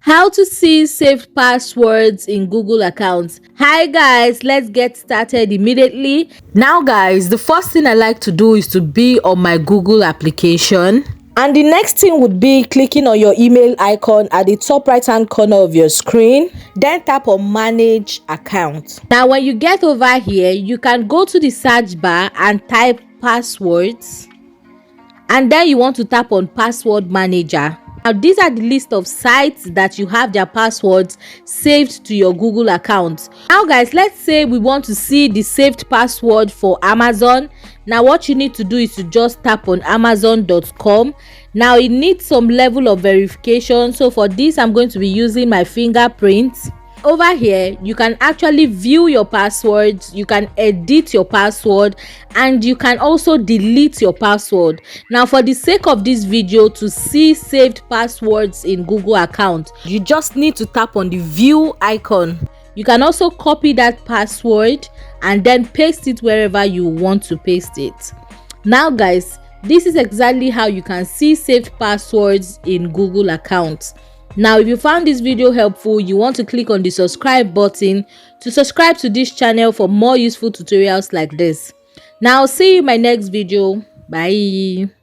How to see saved passwords in Google accounts. Hi guys, let's get started immediately. Now guys, the first thing I like to do is to be on my Google application. And the next thing would be clicking on your email icon at the top right hand corner of your screen. Then tap on manage account. Now when you get over here, you can go to the search bar and type passwords. And then you want to tap on password manager. Now these are the list of sites that you have their passwords saved to your Google account. Now guys, let's say we want to see the saved password for Amazon. Now what you need to do is to just tap on amazon.com. Now it needs some level of verification, so for this I'm going to be using my fingerprint. Over here you can actually view your passwords, you can edit your password, and you can also delete your password. Now for the sake of this video, to see saved passwords in Google account, you just need to tap on the view icon. You can also copy that password and then paste it wherever you want to paste it. Now guys, this is exactly how you can see saved passwords in Google accounts. Now if you found this video helpful, you want to click on the subscribe button to subscribe to this channel for more useful tutorials like this. Now see you in my next video. Bye.